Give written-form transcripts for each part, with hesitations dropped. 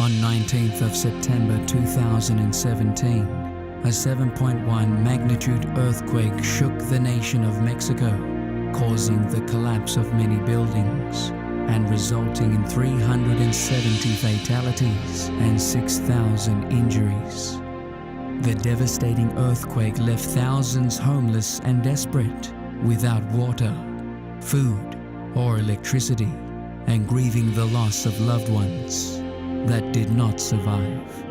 On 19th of September 2017, a 7.1 magnitude earthquake shook the nation of Mexico, causing the collapse of many buildings and resulting in 370 fatalities and 6,000 injuries. The devastating earthquake left thousands homeless and desperate, without water, food, or electricity, and grieving the loss of loved ones that did not survive.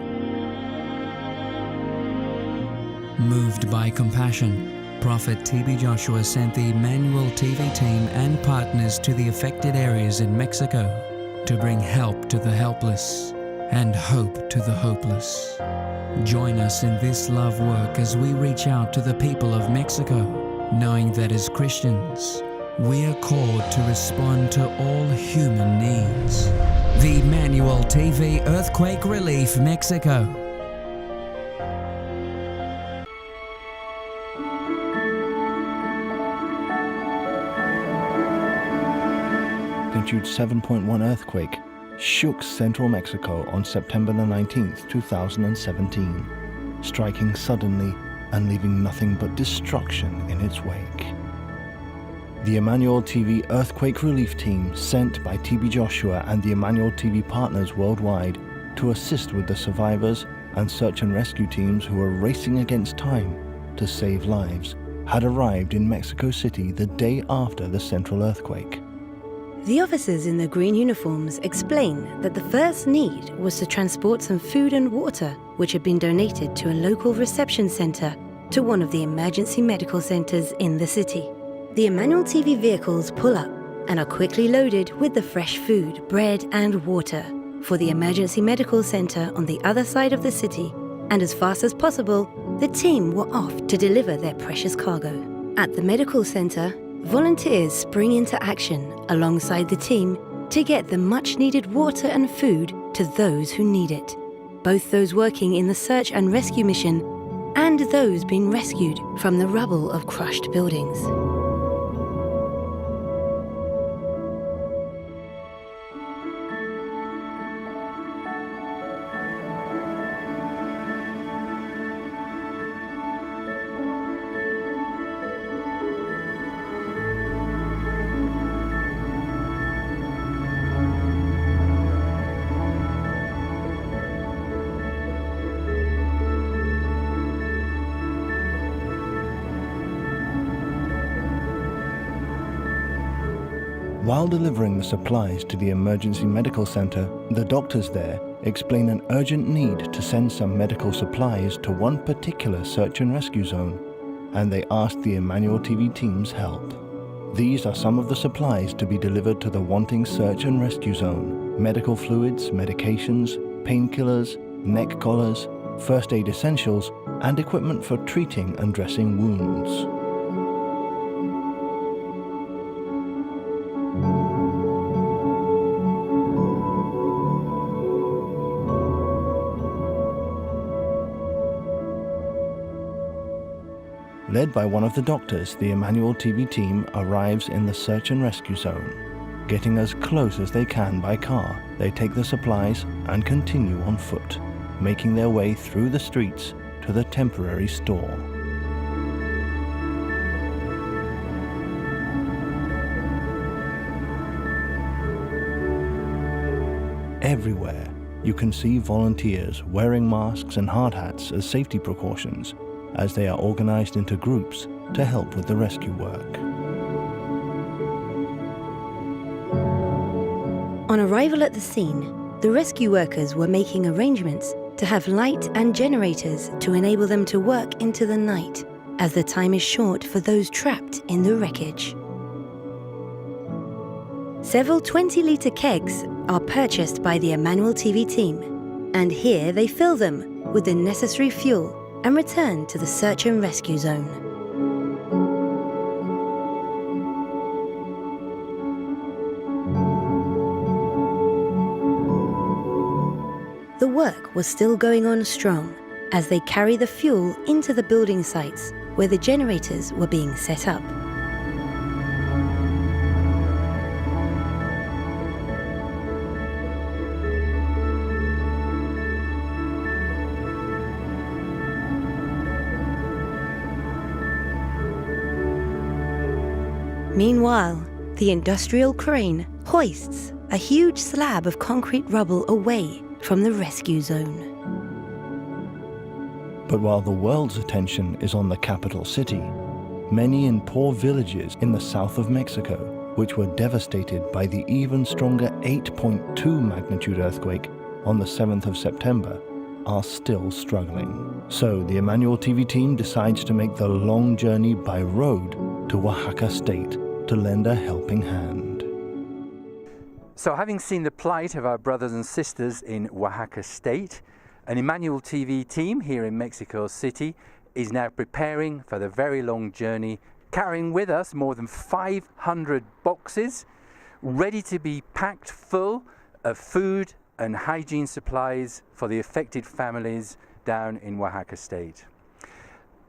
Moved by compassion, Prophet TB Joshua sent the Emmanuel TV team and partners to the affected areas in Mexico to bring help to the helpless and hope to the hopeless. Join us in this love work as we reach out to the people of Mexico, knowing that as Christians, we are called to respond to all human needs. The Emmanuel TV Earthquake Relief Mexico. Magnitude 7.1 earthquake shook central Mexico on September the 19th, 2017, striking suddenly and leaving nothing but destruction in its wake. The Emmanuel TV Earthquake Relief Team, sent by TB Joshua and the Emmanuel TV partners worldwide to assist with the survivors and search and rescue teams who were racing against time to save lives, had arrived in Mexico City the day after the central earthquake. The officers in the green uniforms explain that the first need was to transport some food and water, which had been donated to a local reception center to one of the emergency medical centers in the city. The Emmanuel TV vehicles pull up and are quickly loaded with the fresh food, bread and water for the emergency medical center on the other side of the city, and as fast as possible, the team were off to deliver their precious cargo. At the medical center, volunteers spring into action alongside the team to get the much-needed water and food to those who need it, both those working in the search and rescue mission and those being rescued from the rubble of crushed buildings. While delivering the supplies to the emergency medical center, the doctors there explain an urgent need to send some medical supplies to one particular search and rescue zone, and they ask the Emmanuel TV team's help. These are some of the supplies to be delivered to the wanting search and rescue zone: medical fluids, medications, painkillers, neck collars, first aid essentials, and equipment for treating and dressing wounds. Led by one of the doctors, the Emmanuel TV team arrives in the search and rescue zone. Getting as close as they can by car, they take the supplies and continue on foot, making their way through the streets to the temporary store. Everywhere, you can see volunteers wearing masks and hard hats as safety precautions, as they are organized into groups to help with the rescue work. On arrival at the scene, the rescue workers were making arrangements to have light and generators to enable them to work into the night, as the time is short for those trapped in the wreckage. Several 20-litre kegs are purchased by the Emmanuel TV team, and here they fill them with the necessary fuel and return to the search and rescue zone. The work was still going on strong as they carry the fuel into the building sites where the generators were being set up. Meanwhile, the industrial crane hoists a huge slab of concrete rubble away from the rescue zone. But while the world's attention is on the capital city, many in poor villages in the south of Mexico, which were devastated by the even stronger 8.2 magnitude earthquake on the 7th of September, are still struggling. So the Emmanuel TV team decides to make the long journey by road to Oaxaca State to lend a helping hand. So having seen the plight of our brothers and sisters in Oaxaca State, an Emmanuel TV team here in Mexico City is now preparing for the very long journey, carrying with us more than 500 boxes, ready to be packed full of food and hygiene supplies for the affected families down in Oaxaca State.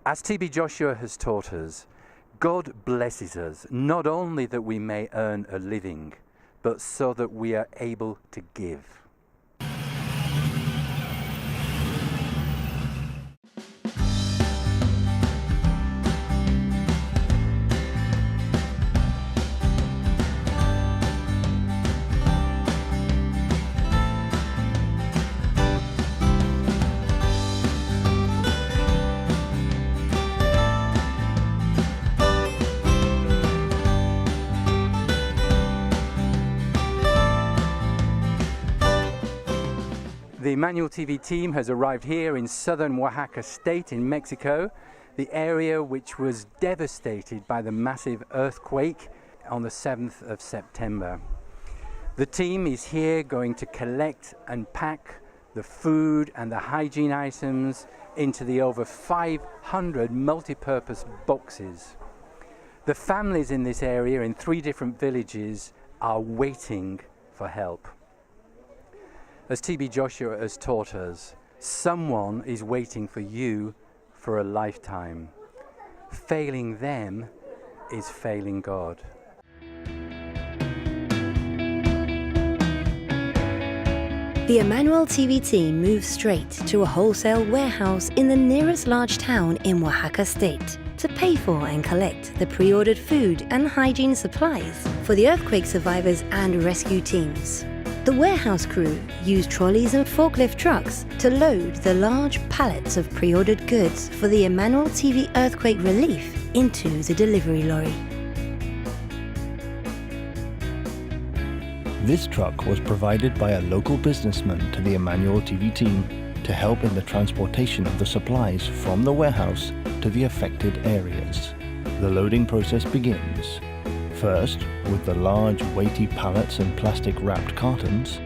As TB Joshua has taught us, God blesses us not only that we may earn a living, but so that we are able to give. The Emmanuel TV team has arrived here in southern Oaxaca State in Mexico, the area which was devastated by the massive earthquake on the 7th of September. The team is here going to collect and pack the food and the hygiene items into the over 500 multi-purpose boxes. The families in this area in 3 different villages are waiting for help. As TB Joshua has taught us, someone is waiting for you for a lifetime. Failing them is failing God. The Emmanuel TV team moves straight to a wholesale warehouse in the nearest large town in Oaxaca State to pay for and collect the pre-ordered food and hygiene supplies for the earthquake survivors and rescue teams. The warehouse crew use trolleys and forklift trucks to load the large pallets of pre-ordered goods for the Emmanuel TV earthquake relief into the delivery lorry. This truck was provided by a local businessman to the Emmanuel TV team to help in the transportation of the supplies from the warehouse to the affected areas. The loading process begins. First, with the large weighty pallets and plastic wrapped cartons,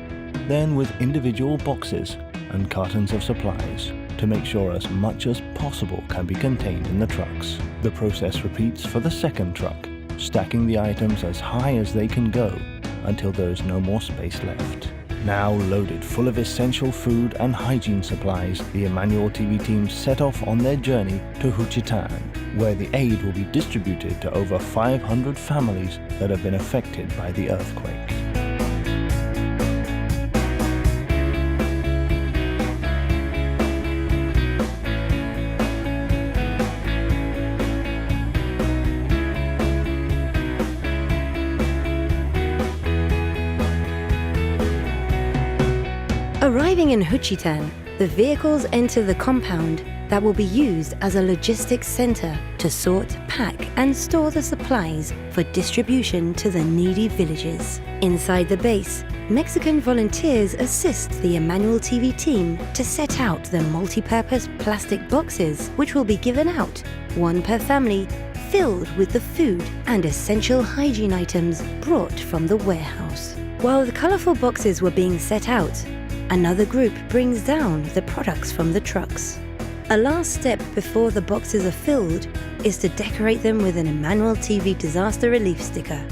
then with individual boxes and cartons of supplies to make sure as much as possible can be contained in the trucks. The process repeats for the second truck, stacking the items as high as they can go until there is no more space left. Now loaded full of essential food and hygiene supplies, the Emmanuel TV team set off on their journey to Juchitán, where the aid will be distributed to over 500 families that have been affected by the earthquake. Arriving in Juchitán, the vehicles enter the compound that will be used as a logistics center to sort, pack and store the supplies for distribution to the needy villages. Inside the base, Mexican volunteers assist the Emmanuel TV team to set out the multi-purpose plastic boxes which will be given out, 1 per family, filled with the food and essential hygiene items brought from the warehouse. While the colorful boxes were being set out, another group brings down the products from the trucks. A last step before the boxes are filled is to decorate them with an Emmanuel TV disaster relief sticker.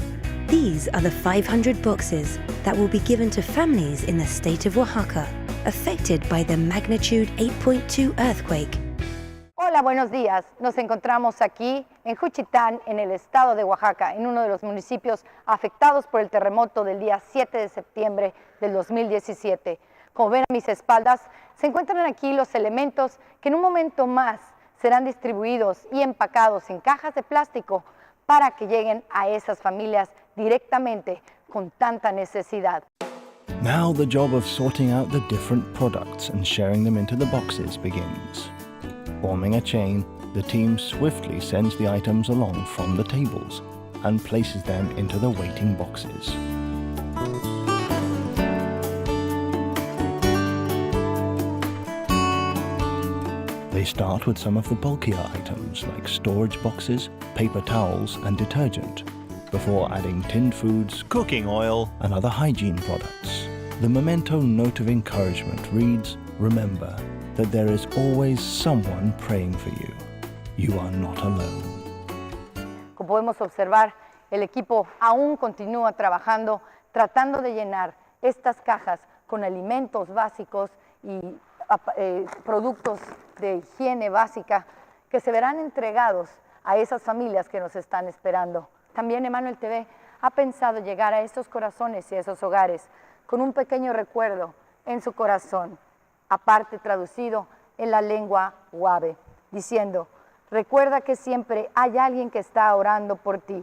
These are the 500 boxes that will be given to families in the state of Oaxaca affected by the magnitude 8.2 earthquake. Hola, buenos días. Nos encontramos aquí en Juchitán, en el estado de Oaxaca, en uno de los municipios afectados por el terremoto del día 7 de septiembre del 2017. Como ven a mis espaldas, se encuentran aquí los elementos que en un momento más serán distribuidos y empacados en cajas de plástico para que lleguen a esas familias directamente con tanta necesidad. Now the job of sorting out the different products and sharing them into the boxes begins. Forming a chain, the team swiftly sends the items along from the tables and places them into the waiting boxes. They start with some of the bulkier items like storage boxes, paper towels and detergent, before adding tinned foods, cooking oil and other hygiene products. The memento note of encouragement reads, "Remember that there is always someone praying for you. You are not alone." Como podemos observar, el equipo aún continúa trabajando, tratando de llenar estas cajas con alimentos básicos y productos de higiene básica que se verán entregados a esas familias que nos están esperando. También Emmanuel TV ha pensado llegar a estos corazones y a esos hogares con un pequeño recuerdo en su corazón, aparte traducido en la lengua Wabe, diciendo: recuerda que siempre hay alguien que está orando por ti.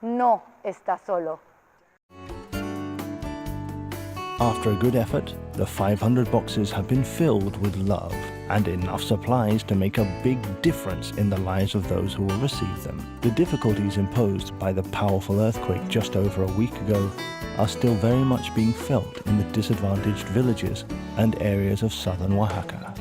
No estás solo. After a good effort, the 500 boxes have been filled with love and enough supplies to make a big difference in the lives of those who will receive them. The difficulties imposed by the powerful earthquake just over a week ago are still very much being felt in the disadvantaged villages and areas of southern Oaxaca.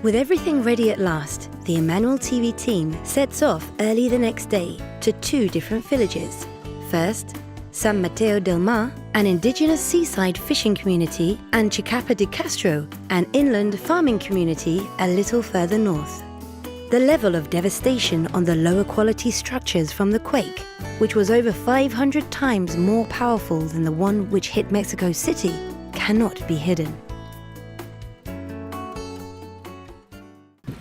With everything ready at last, the Emmanuel TV team sets off early the next day to two different villages. First, San Mateo del Mar, an indigenous seaside fishing community, and Chicapa de Castro, an inland farming community a little further north. The level of devastation on the lower quality structures from the quake, which was over 500 times more powerful than the one which hit Mexico City, cannot be hidden.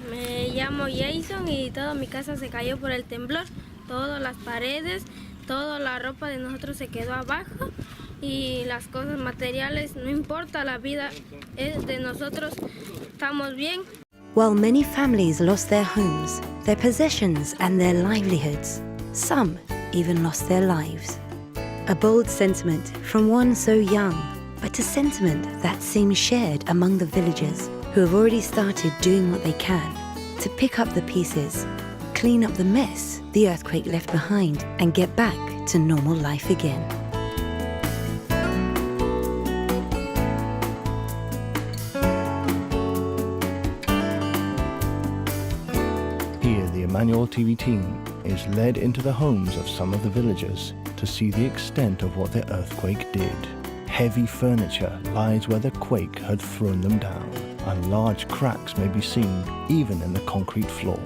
Me llamo Jason y toda mi casa se cayó por el temblor, todas las paredes, toda la ropa de nosotros se quedó abajo y las cosas materiales, no importa, la vida es de nosotros, estamos bien. While many families lost their homes, their possessions and their livelihoods, some even lost their lives. A bold sentiment from one so young, but a sentiment that seems shared among the villagers who have already started doing what they can to pick up the pieces, clean up the mess the earthquake left behind, and get back to normal life again. Here, the Emmanuel TV team is led into the homes of some of the villagers to see the extent of what the earthquake did. Heavy furniture lies where the quake had thrown them down, and large cracks may be seen even in the concrete floor.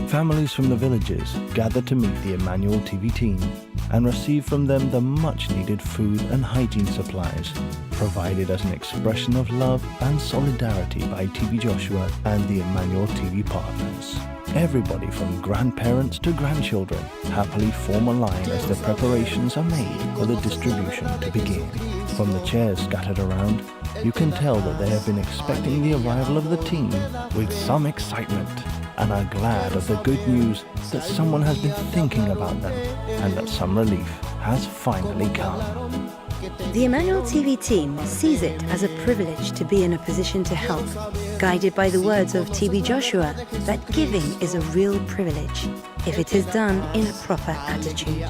Families from the villages gather to meet the Emmanuel TV team and receive from them the much-needed food and hygiene supplies, provided as an expression of love and solidarity by TV Joshua and the Emmanuel TV partners. Everybody from grandparents to grandchildren happily form a line as the preparations are made for the distribution to begin. From the chairs scattered around, you can tell that they have been expecting the arrival of the team with some excitement, and are glad of the good news that someone has been thinking about them and that some relief has finally come. The Emmanuel TV team sees it as a privilege to be in a position to help, guided by the words of TB Joshua that giving is a real privilege if it is done in a proper attitude.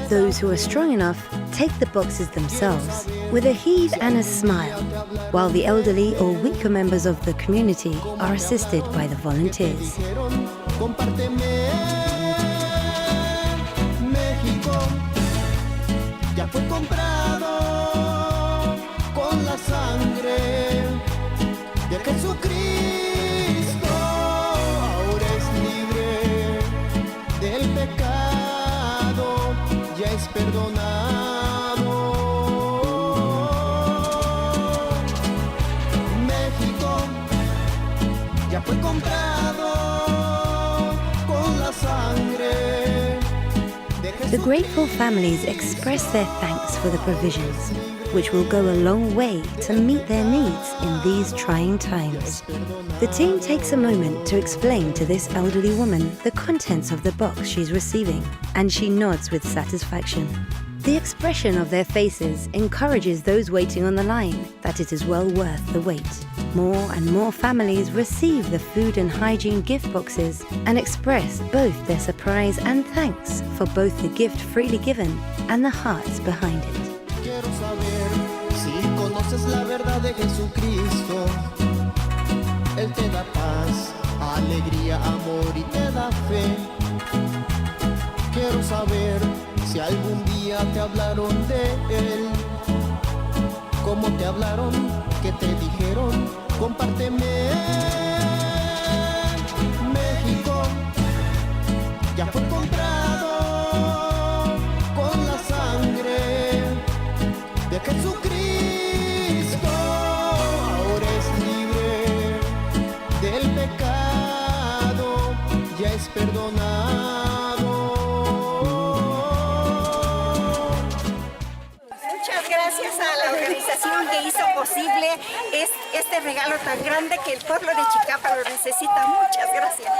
Those who are strong enough take the boxes themselves with a heave and a smile, while the elderly or weaker members of the community are assisted by the volunteers. Ya fue comprado con la sangre de Jesucristo, ahora es libre del pecado, ya es perdonado. The grateful families express their thanks for the provisions, which will go a long way to meet their needs in these trying times. The team takes a moment to explain to this elderly woman the contents of the box she's receiving, and she nods with satisfaction. The expression of their faces encourages those waiting on the line that it is well worth the wait. More and more families receive the food and hygiene gift boxes and express both their surprise and thanks for both the gift freely given and the hearts behind it. Quiero saber si conoces la verdad de Jesucristo. Él te da paz, alegría, amor y te da fe. Quiero saber si algún día te hablaron de Él. ¿Cómo te hablaron? ¿Qué te dijeron? Compárteme. México ya fue comprado con la sangre de Jesucristo. Ahora es libre del pecado, ya es perdonado. Muchas gracias a la organización que hizo posible este regalo tan grande que el pueblo de Chicapa lo necesita. Muchas gracias.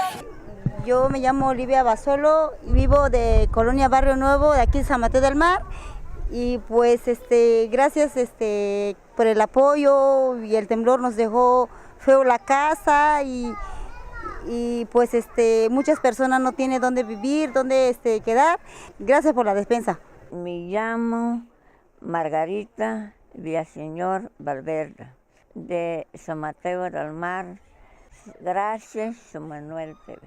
Yo me llamo Olivia Basolo, vivo de Colonia Barrio Nuevo, de aquí de San Mateo del Mar. Y pues gracias por el apoyo, y el temblor nos dejó feo la casa y pues muchas personas no tienen dónde vivir, dónde quedar. Gracias por la despensa. Me llamo Margarita Villaseñor Valverde, de San Mateo del Mar. Gracias, Manuel TV.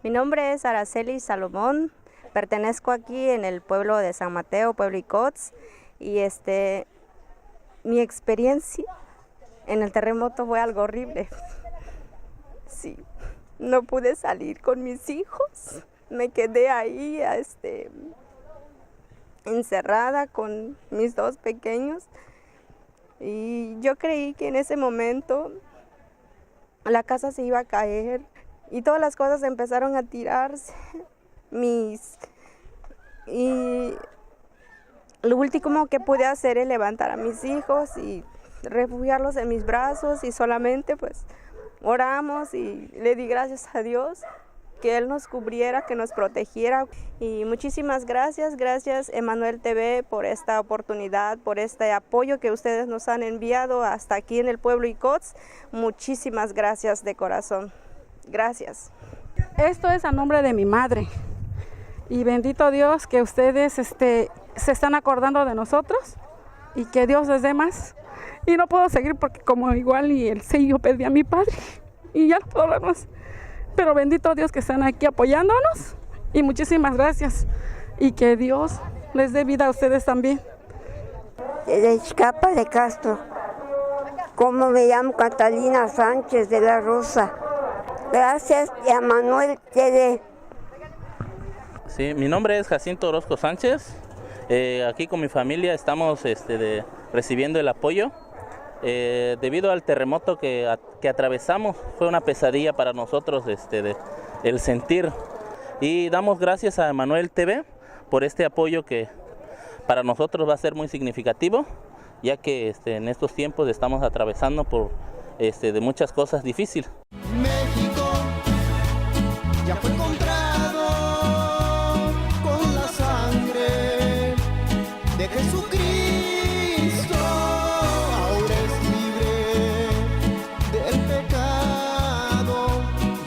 Mi nombre es Araceli Salomón. Pertenezco aquí en el pueblo de San Mateo, Pueblo Icotz, y mi experiencia en el terremoto fue algo horrible. Sí, no pude salir con mis hijos, me quedé ahí encerrada con mis dos pequeños, y yo creí que en ese momento la casa se iba a caer y todas las cosas empezaron a tirarse. Y lo último que pude hacer es levantar a mis hijos y refugiarlos en mis brazos, y solamente pues oramos y le di gracias a Dios que Él nos cubriera, que nos protegiera. Y muchísimas gracias, Emanuel TV, por esta oportunidad, por este apoyo que ustedes nos han enviado hasta aquí en el pueblo Icotz. Muchísimas gracias de corazón. Gracias. Esto es a nombre de mi madre. Y bendito Dios que ustedes se están acordando de nosotros, y que Dios les dé más. Y no puedo seguir porque como igual y el sello perdí a mi padre y ya no puedo hablar más. Pero bendito Dios que están aquí apoyándonos, y muchísimas gracias. Y que Dios les dé vida a ustedes también. De Chicapa de Castro. Como me llamo Catalina Sánchez de la Rosa. Gracias a Manuel TV. Sí, mi nombre es Jacinto Orozco Sánchez. Aquí con mi familia estamos recibiendo el apoyo. Debido al terremoto que atravesamos, fue una pesadilla para nosotros el sentir. Y damos gracias a Emanuel TV por este apoyo que para nosotros va a ser muy significativo, ya que en estos tiempos estamos atravesando por de muchas cosas difíciles. México ya fue comprado con la sangre de Jesucristo. Ahora es libre del pecado,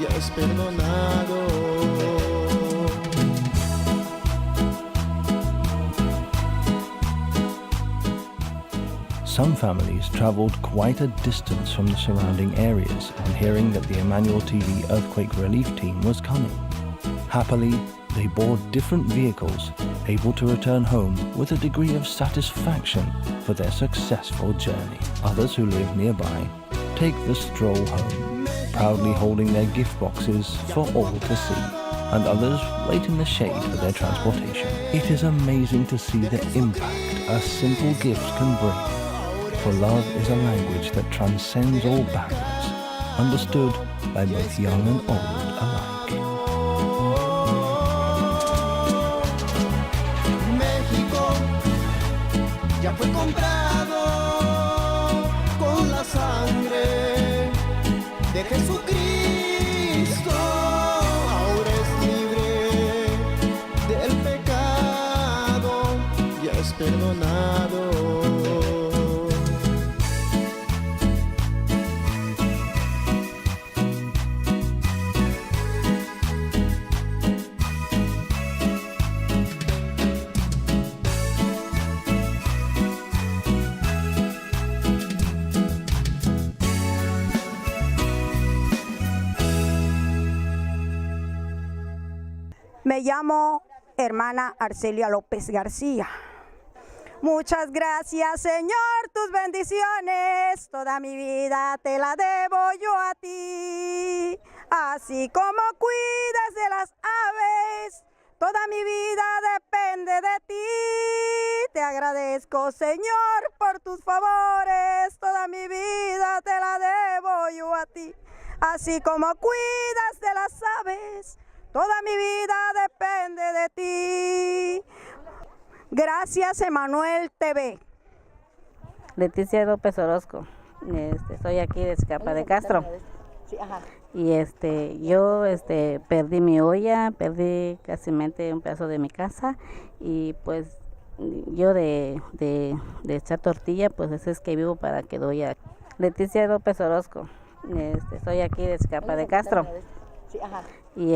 ya es perdonado. Some families travelled quite a distance from the surrounding areas on hearing that the Emmanuel TV earthquake relief team was coming. Happily, they board different vehicles, able to return home with a degree of satisfaction for their successful journey. Others who live nearby take the stroll home, proudly holding their gift boxes for all to see, and others wait in the shade for their transportation. It is amazing to see the impact a simple gift can bring. For love is a language that transcends all barriers, understood by both young and old alike. perdonado. Me llamo hermana Arcelia López García. Muchas gracias, Señor, tus bendiciones, toda mi vida te la debo yo a ti. Así como cuidas de las aves, toda mi vida depende de ti. Te agradezco, Señor, por tus favores, toda mi vida te la debo yo a ti. Así como cuidas de las aves, toda mi vida depende de ti. Gracias, Emanuel TV. Leticia López Orozco. Soy aquí de Chicapa de Castro. Y yo perdí mi olla, perdí casi un pedazo de mi casa y pues yo de echar tortilla, pues eso es que vivo para que doy a Leticia López Orozco. Soy aquí de Chicapa de Castro. Y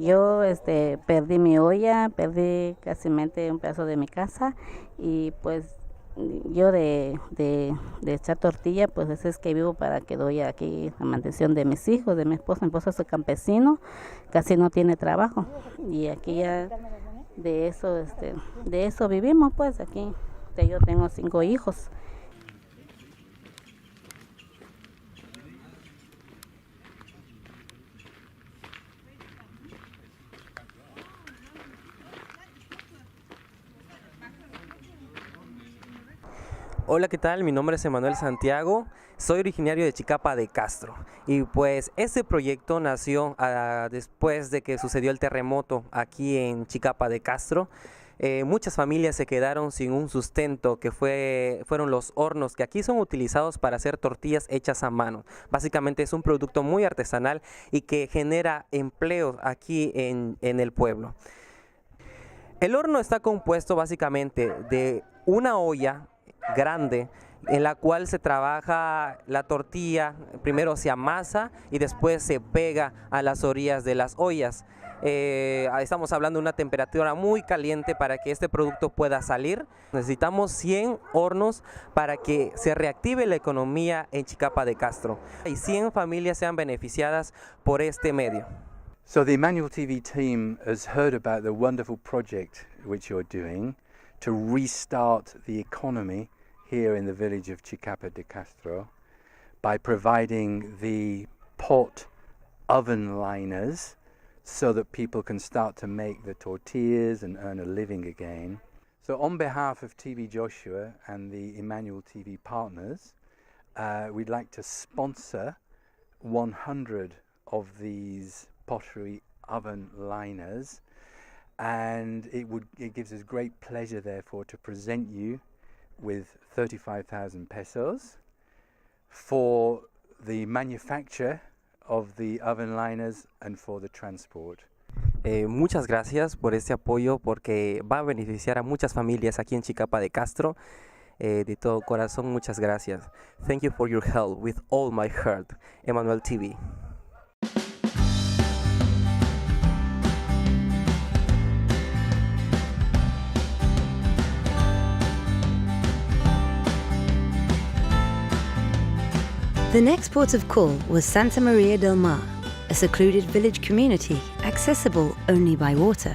yo perdí mi olla, perdí casi un pedazo de mi casa y pues yo de echar tortilla, pues eso es que vivo para que doy aquí la mantención de mis hijos, de mi esposo es campesino, casi no tiene trabajo y aquí ya de eso vivimos, pues aquí yo tengo 5 hijos. Hola, ¿qué tal? Mi nombre es Emanuel Santiago, soy originario de Chicapa de Castro y pues este proyecto nació después de que sucedió el terremoto aquí en Chicapa de Castro. Muchas familias se quedaron sin un sustento que fueron los hornos que aquí son utilizados para hacer tortillas hechas a mano. Básicamente es un producto muy artesanal y que genera empleos aquí en el pueblo. El horno está compuesto básicamente de una olla grande en la cual se trabaja la tortilla, primero se amasa y después se pega a las orillas de las ollas. Estamos hablando de una temperatura muy caliente para que este producto pueda salir. Necesitamos 100 hornos para que se reactive la economía en Chicapa de Castro y 100 familias sean beneficiadas por este medio. So the Emmanuel TV team has heard about the wonderful project which you're doing to restart the economy here in the village of Chicapa de Castro by providing the pot oven liners so that people can start to make the tortillas and earn a living again. So on behalf of TV Joshua and the Emmanuel TV partners, we'd like to sponsor 100 of these pottery oven liners, and it gives us great pleasure therefore to present you with 35,000 pesos for the manufacture of the oven liners and for the transport. Muchas gracias por este apoyo porque va a beneficiar a muchas familias aquí en Chicapa de Castro. De todo corazón, muchas gracias. Thank you for your help with all my heart. Emmanuel TV. The next port of call was Santa Maria del Mar, a secluded village community accessible only by water.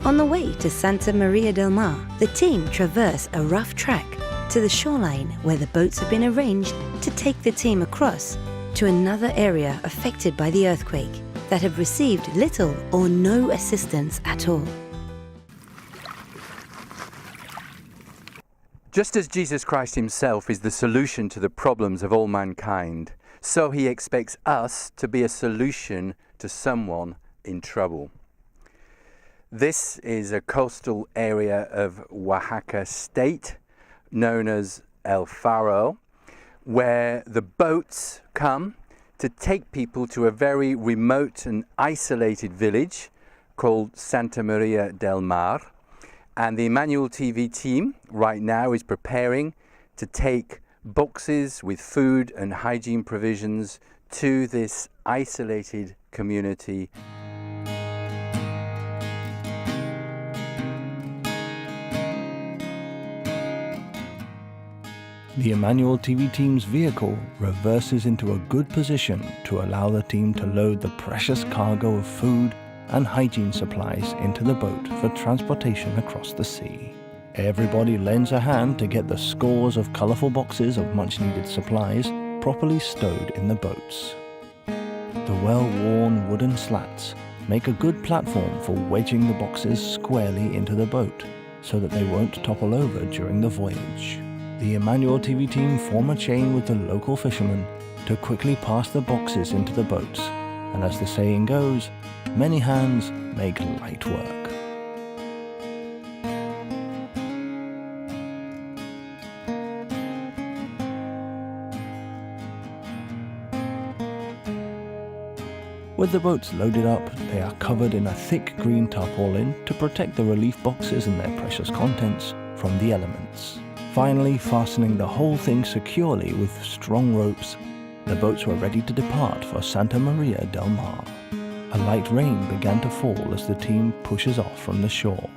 On the way to Santa Maria del Mar, the team traverse a rough track to the shoreline where the boats have been arranged to take the team across to another area affected by the earthquake that have received little or no assistance at all. Just as Jesus Christ himself is the solution to the problems of all mankind, so he expects us to be a solution to someone in trouble. This is a coastal area of Oaxaca state known as El Faro, where the boats come to take people to a very remote and isolated village called Santa Maria del Mar. And the Emmanuel TV team right now is preparing to take boxes with food and hygiene provisions to this isolated community. The Emmanuel TV team's vehicle reverses into a good position to allow the team to load the precious cargo of food and hygiene supplies into the boat for transportation across the sea. Everybody lends a hand to get the scores of colourful boxes of much-needed supplies properly stowed in the boats. The well-worn wooden slats make a good platform for wedging the boxes squarely into the boat so that they won't topple over during the voyage. The Emmanuel TV team form a chain with the local fishermen to quickly pass the boxes into the boats, and as the saying goes, many hands make light work. With the boats loaded up, they are covered in a thick green tarpaulin to protect the relief boxes and their precious contents from the elements. Finally, fastening the whole thing securely with strong ropes, the boats were ready to depart for Santa Maria del Mar. A light rain began to fall as the team pushes off from the shore.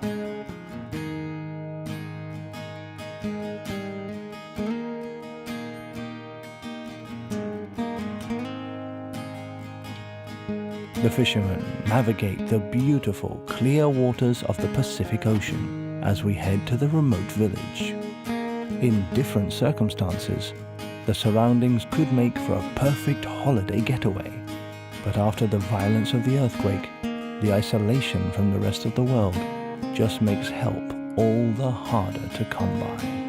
The fishermen navigate the beautiful, clear waters of the Pacific Ocean as we head to the remote village. In different circumstances, the surroundings could make for a perfect holiday getaway. But after the violence of the earthquake, the isolation from the rest of the world just makes help all the harder to come by.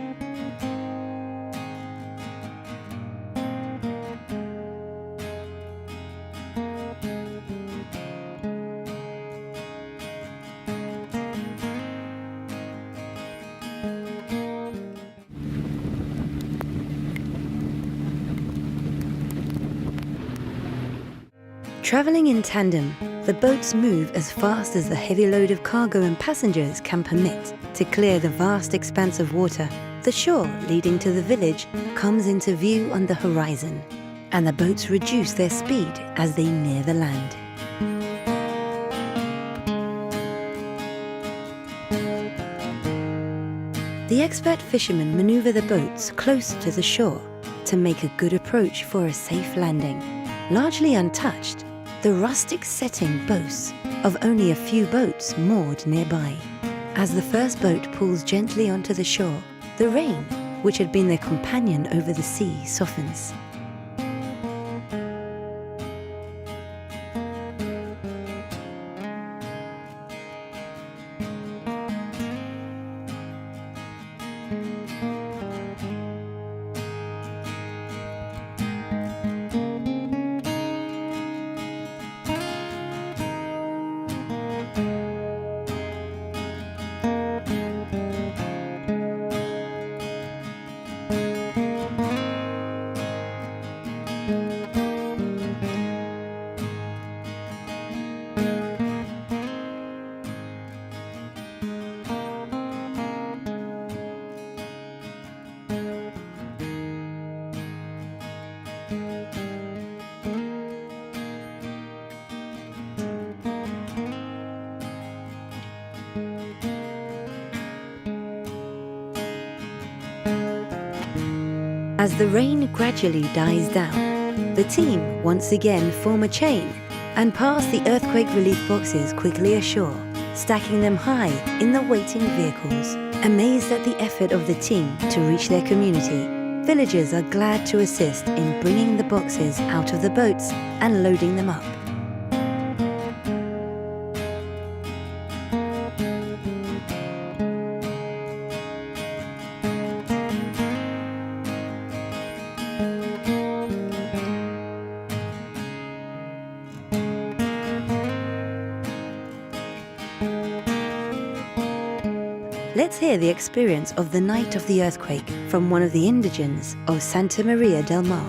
Travelling in tandem, the boats move as fast as the heavy load of cargo and passengers can permit to clear the vast expanse of water. The shore leading to the village comes into view on the horizon, and the boats reduce their speed as they near the land. The expert fishermen maneuver the boats closer to the shore to make a good approach for a safe landing. Largely untouched, the rustic setting boasts of only a few boats moored nearby. As the first boat pulls gently onto the shore, the rain, which had been their companion over the sea, softens. As the rain gradually dies down, the team once again form a chain and pass the earthquake relief boxes quickly ashore, stacking them high in the waiting vehicles. Amazed at the effort of the team to reach their community, villagers are glad to assist in bringing the boxes out of the boats and loading them up. Let's hear the experience of the night of the earthquake from one of the indigents of Santa Maria del Mar.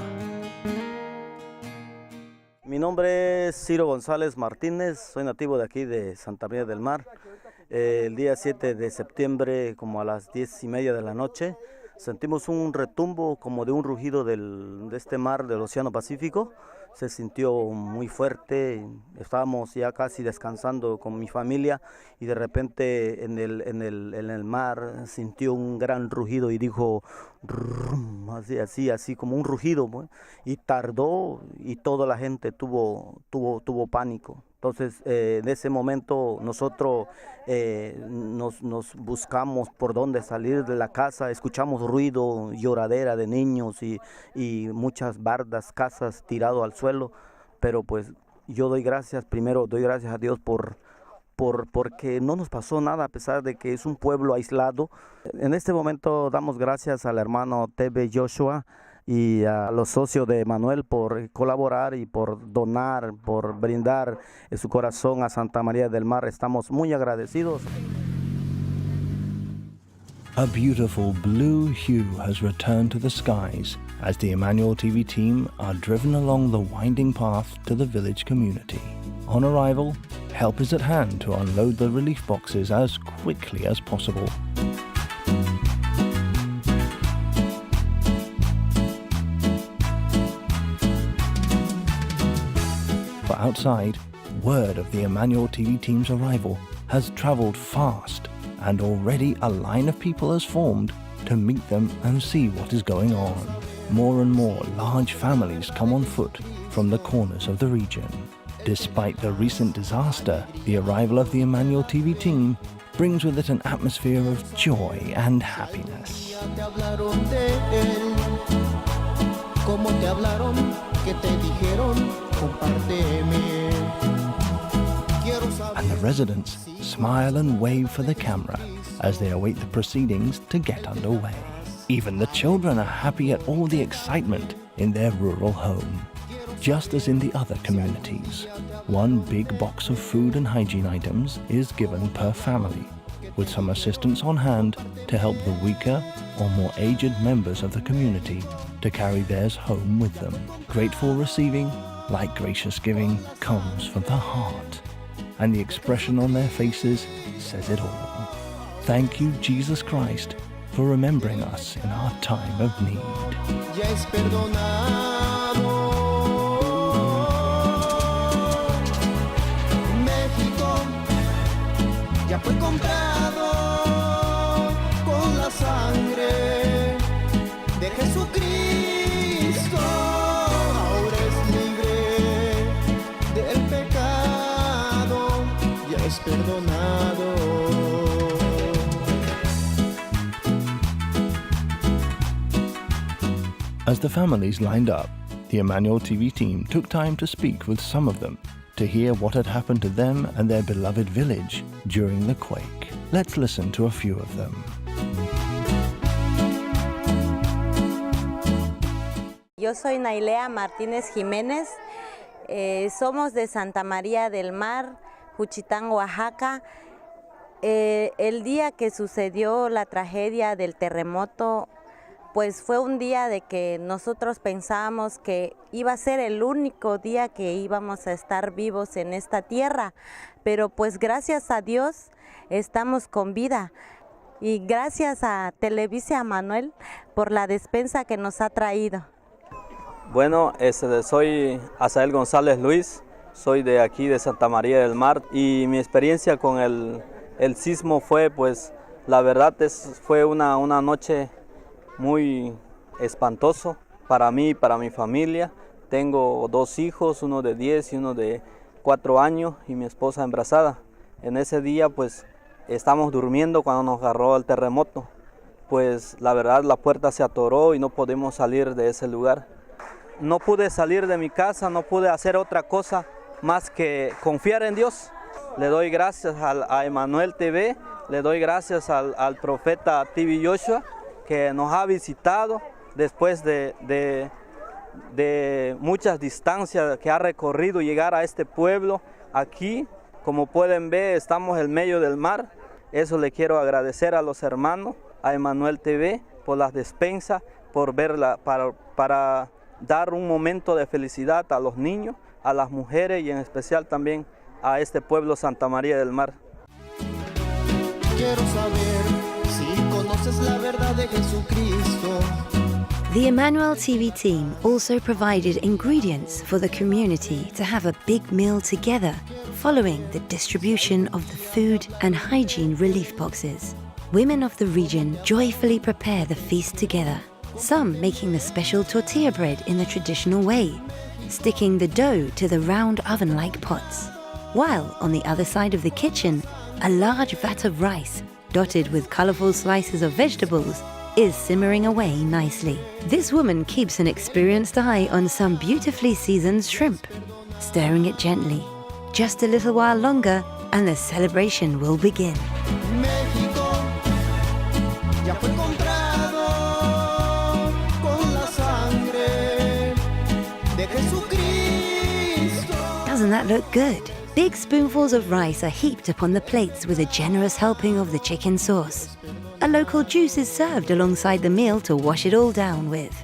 Mi nombre es Ciro González Martínez, soy nativo de aquí de Santa María del Mar. El día 7 de septiembre, como a las 10:30 de la noche, sentimos un retumbo como de un rugido de este mar del Océano Pacífico. Se sintió muy fuerte, estábamos ya casi descansando con mi familia y de repente en el mar sintió un gran rugido y dijo así como un rugido, ¿no? Y tardó y toda la gente tuvo pánico. Entonces, en ese momento nosotros nos buscamos por dónde salir de la casa, escuchamos ruido, lloradera de niños y muchas bardas, casas tiradas al suelo, pero pues yo doy gracias a Dios porque no nos pasó nada a pesar de que es un pueblo aislado. En este momento damos gracias al hermano Tebe Joshua y a los socios de Emanuel por colaborar y por donar, por brindar su corazón a Santa María del Mar. Estamos muy agradecidos. A beautiful blue hue has returned to the skies as the Emmanuel TV team are driven along the winding path to the village community. On arrival, help is at hand to unload the relief boxes as quickly as possible. For outside, word of the Emmanuel TV team's arrival has travelled fast, and already a line of people has formed to meet them and see what is going on. More and more large families come on foot from the corners of the region. Despite the recent disaster, the arrival of the Emmanuel TV team brings with it an atmosphere of joy and happiness. And the residents smile and wave for the camera as they await the proceedings to get underway. Even the children are happy at all the excitement in their rural home. Just as in the other communities, one big box of food and hygiene items is given per family, with some assistance on hand to help the weaker or more aged members of the community to carry theirs home with them. Grateful receiving, like gracious giving, comes from the heart, and the expression on their faces says it all. Thank you, Jesus Christ, for remembering us in our time of need. Ya es perdonado. México ya fue comprado con la sangre de Jesucristo. Ahora es libre del pecado, ya es perdonado. As the families lined up, the Emmanuel TV team took time to speak with some of them to hear what had happened to them and their beloved village during the quake. Let's listen to a few of them. Yo soy Nailea Martínez Jiménez, somos de Santa María del Mar, Juchitán, Oaxaca. El día que sucedió la tragedia del terremoto, pues fue un día de que nosotros pensábamos que iba a ser el único día que íbamos a estar vivos en esta tierra, pero pues gracias a Dios estamos con vida y gracias a Televisa Emanuel por la despensa que nos ha traído. Bueno, soy Asael González Luis, soy de aquí de Santa María del Mar y mi experiencia con el sismo fue, pues la verdad fue una noche muy espantoso para mí y para mi familia. Tengo 2 hijos, uno de 10 y uno de 4 años y mi esposa embarazada. En ese día pues estamos durmiendo cuando nos agarró el terremoto. Pues la verdad la puerta se atoró y no pudimos salir de ese lugar. No pude salir de mi casa, no pude hacer otra cosa más que confiar en Dios. Le doy gracias a Emanuel TV, le doy gracias al profeta TV Joshua, que nos ha visitado después de muchas distancias que ha recorrido llegar a este pueblo. Aquí, como pueden ver, estamos en medio del mar. Eso le quiero agradecer a los hermanos, a Emanuel TV, por las despensas, por verla, para dar un momento de felicidad a los niños, a las mujeres y en especial también a este pueblo Santa María del Mar. quiero saber si conoces la verdad de Jesucristo. The Emmanuel TV team also provided ingredients for the community to have a big meal together following the distribution of the food and hygiene relief boxes. Women of the region joyfully prepare the feast together, some making the special tortilla bread in the traditional way, sticking the dough to the round oven-like pots, while on the other side of the kitchen, a large vat of rice, dotted with colorful slices of vegetables, is simmering away nicely. This woman keeps an experienced eye on some beautifully seasoned shrimp, stirring it gently. Just a little while longer and the celebration will begin. México ya fue comprado con la sangre de Jesucristo. Doesn't that look good? Big spoonfuls of rice are heaped upon the plates with a generous helping of the chicken sauce. A local juice is served alongside the meal to wash it all down with.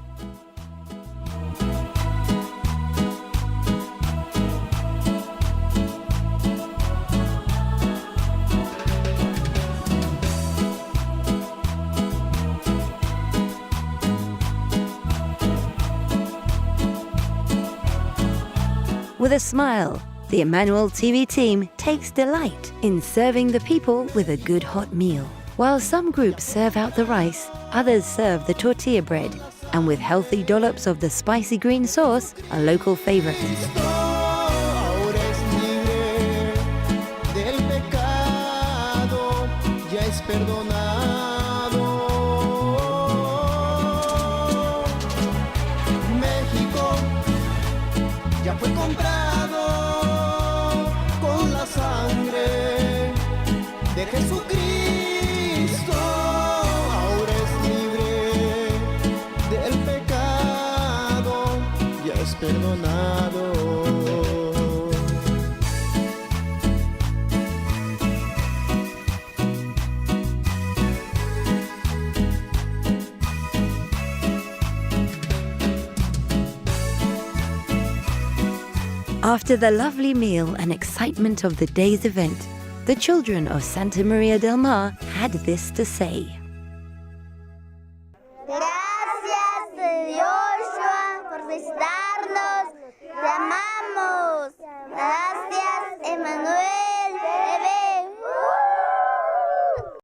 With a smile, the Emmanuel TV team takes delight in serving the people with a good hot meal. While some groups serve out the rice, others serve the tortilla bread, and with healthy dollops of the spicy green sauce, a local favorite. Ahora es libre del pecado, ya es perdonado. México ya fue comprado con la sangre de Jesucristo. Ahora es libre del pecado, ya es perdonado. After the lovely meal and excitement of the day's event, the children of Santa Maria del Mar had this to say.